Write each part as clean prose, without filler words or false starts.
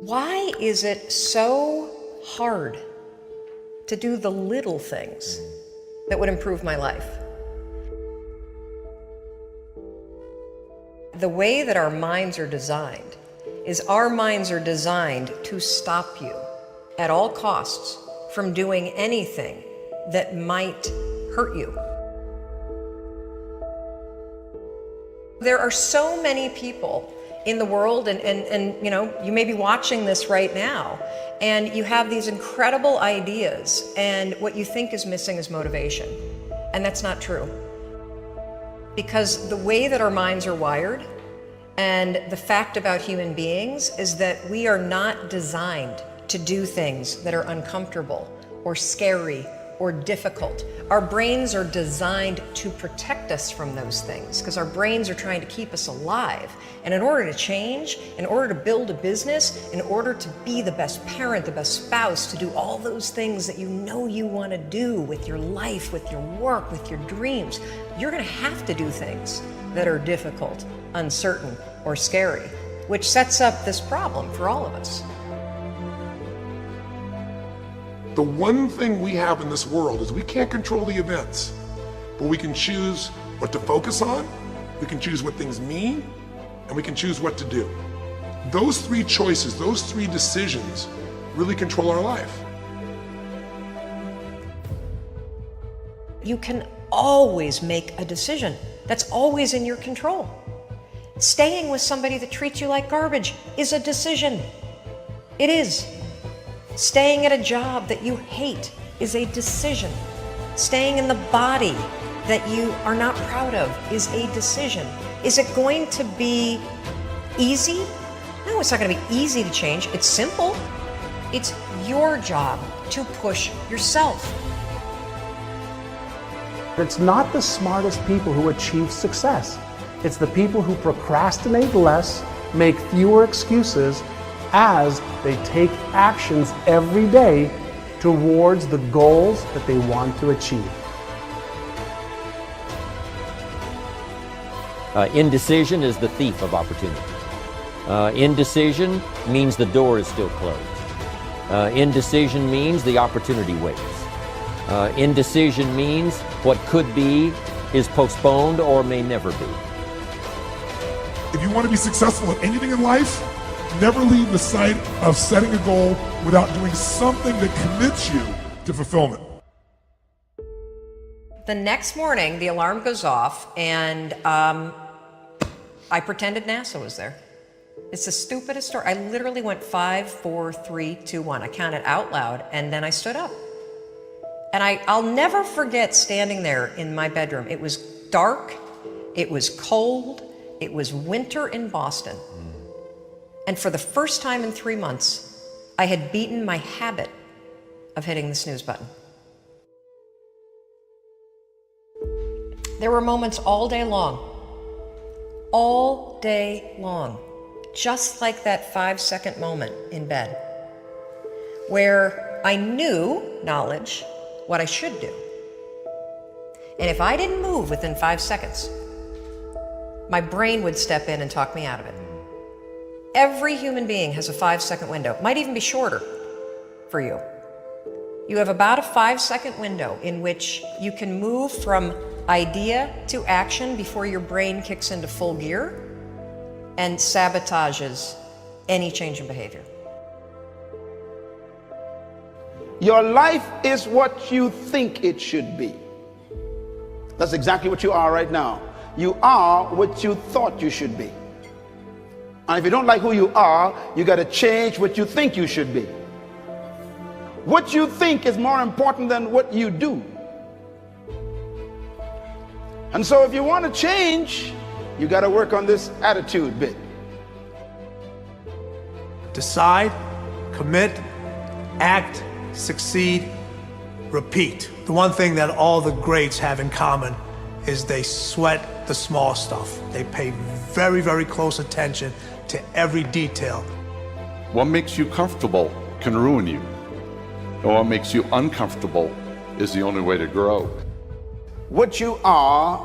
Why is it so hard to do the little things that would improve my life? The way that our minds are designed is our minds are designed to stop you at all costs from doing anything that might hurt you. There are so many people in the world, and you know, you may be watching this right now, and you have these incredible ideas, and what you think is missing is motivation. And that's not true. Because the way that our minds are wired, and the fact about human beings, is that we are not designed to do things that are uncomfortable or scary or difficult. Our brains are designed to protect us from those things because our brains are trying to keep us alive. And in order to change, in order to build a business, in order to be the best parent, the best spouse, to do all those things that you know you want to do with your life, with your work, with your dreams, you're going to have to do things that are difficult, uncertain, or scary, which sets up this problem for all of us. The one thing we have in this world is we can't control the events, but we can choose what to focus on, we can choose what things mean, and we can choose what to do. Those three choices, those three decisions really control our life. You can always make a decision. That's always in your control. Staying with somebody that treats you like garbage is a decision. It is. Staying at a job that you hate is a decision. Staying in the body that you are not proud of is a decision. Is it going to be easy? No, it's not going to be easy to change. It's simple. It's your job to push yourself. It's not the smartest people who achieve success. It's the people who procrastinate less, make fewer excuses, as they take actions every day towards the goals that they want to achieve. Indecision is the thief of opportunity. Indecision means the door is still closed. Indecision means the opportunity waits. Indecision means what could be is postponed or may never be. If you want to be successful at anything in life, never leave the sight of setting a goal without doing something that commits you to fulfillment. The next morning, the alarm goes off, and I pretended NASA was there. It's the stupidest story. I literally went 5, 4, 3, 2, 1. I counted out loud, and then I stood up. And I'll never forget standing there in my bedroom. It was dark, it was cold, it was winter in Boston. And for the first time in 3 months, I had beaten my habit of hitting the snooze button. There were moments all day long, just like that 5-second moment in bed, where I knew, knowledge, what I should do. And if I didn't move within 5 seconds, my brain would step in and talk me out of it. Every human being has a 5-second window. It might even be shorter for you. You have about a 5-second window in which you can move from idea to action before your brain kicks into full gear and sabotages any change in behavior. Your life is what you think it should be. That's exactly what you are right now. You are what you thought you should be. And if you don't like who you are, you got to change what you think you should be. What you think is more important than what you do. And so if you want to change, you got to work on this attitude bit. Decide, commit, act, succeed, repeat. The one thing that all the greats have in common is they sweat the small stuff. They pay very, very close attention to every detail. What makes you comfortable can ruin you. And what makes you uncomfortable is the only way to grow. What you are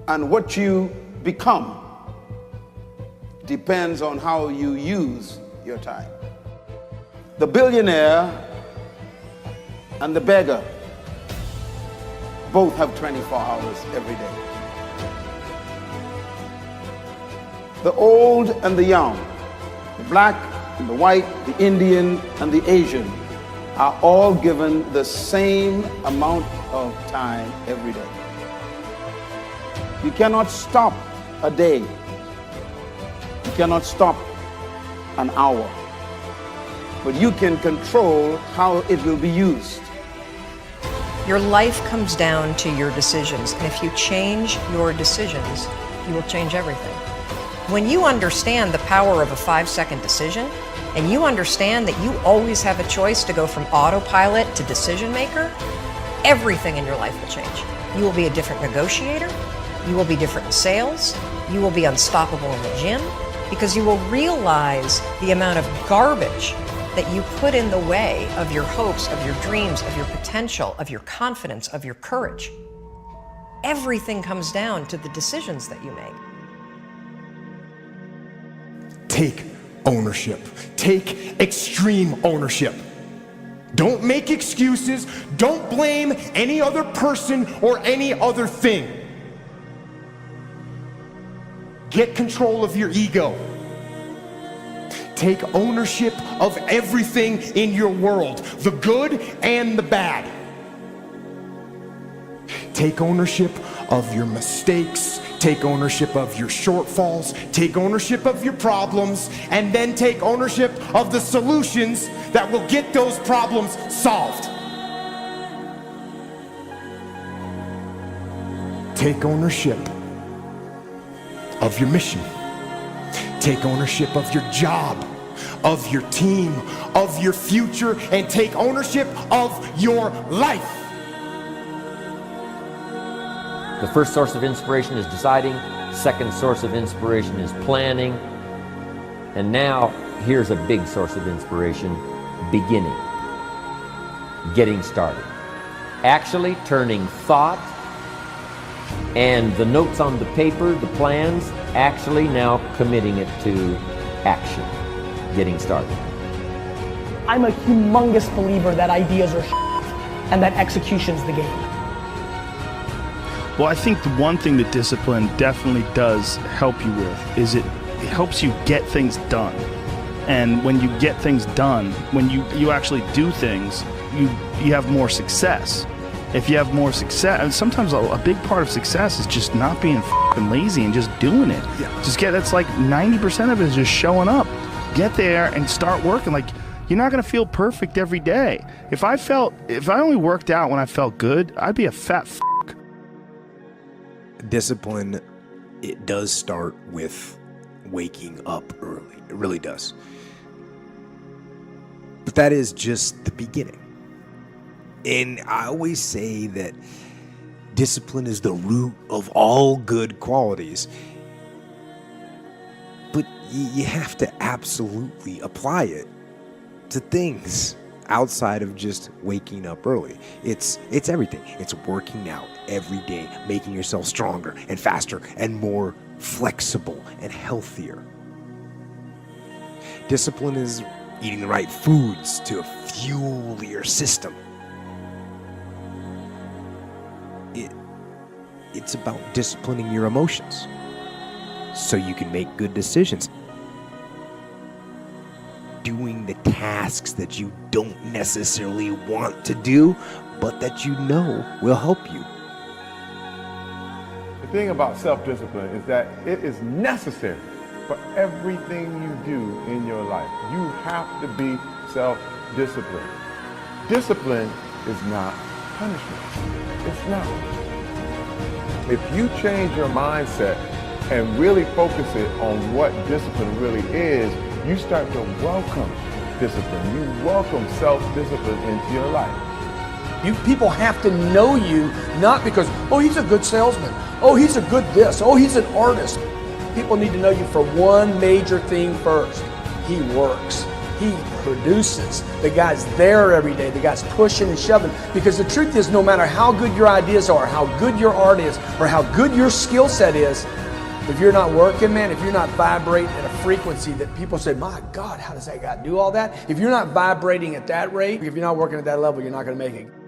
and what you become depends on how you use your time. The billionaire and the beggar both have 24 hours every day. The old and the young, the black and the white, the Indian and the Asian are all given the same amount of time every day. You cannot stop a day. You cannot stop an hour. But you can control how it will be used. Your life comes down to your decisions, and if you change your decisions, you will change everything. When you understand the power of a 5-second decision, and you understand that you always have a choice to go from autopilot to decision maker, everything in your life will change. You will be a different negotiator, you will be different in sales, you will be unstoppable in the gym, because you will realize the amount of garbage that you put in the way of your hopes, of your dreams, of your potential, of your confidence, of your courage. Everything comes down to the decisions that you make. Take ownership. Take extreme ownership. Don't make excuses. Don't blame any other person or any other thing. Get control of your ego. Take ownership of everything in your world, the good and the bad. Take ownership of your mistakes. Take ownership of your shortfalls. Take ownership of your problems. And then take ownership of the solutions that will get those problems solved. Take ownership of your mission. Take ownership of your job, of your team, of your future, and take ownership of your life. The first source of inspiration is deciding. Second source of inspiration is planning. And now, here's a big source of inspiration, beginning. Getting started. Actually turning thought and the notes on the paper, the plans, actually now committing it to action. Getting started. I'm a humongous believer that ideas are and that execution's the game. Well, I think the one thing that discipline definitely does help you with is it helps you get things done. And when you get things done, when you actually do things, you have more success. If you have more success, and sometimes a big part of success is just not being f***ing lazy and just doing it. Yeah. That's like 90% of it is just showing up. Get there and start working. Like, you're not gonna feel perfect every day. If I only worked out when I felt good, I'd be a fat f***. Discipline, it does start with waking up early. It really does. But that is just the beginning. And I always say that discipline is the root of all good qualities. But you have to absolutely apply it to things outside of just waking up early. It's everything. It's working out every day, making yourself stronger and faster and more flexible and healthier. Discipline is eating the right foods to fuel your system. It's about disciplining your emotions so you can make good decisions. Doing the tasks that you don't necessarily want to do, but that you know will help you. The thing about self-discipline is that it is necessary for everything you do in your life. You have to be self-disciplined. Discipline is not punishment. It's not. If you change your mindset and really focus it on what discipline really is, you start to welcome discipline. You welcome self-discipline into your life. You people have to know you, not because, oh, he's a good salesman. Oh, he's a good this. Oh, he's an artist. People need to know you for one major thing first. He works. He produces. The guy's there every day. The guy's pushing and shoving. Because the truth is, no matter how good your ideas are, how good your art is, or how good your skill set is, if you're not working, man, if you're not vibrating at a frequency that people say, my God, how does that guy do all that? If you're not vibrating at that rate, if you're not working at that level, you're not going to make it.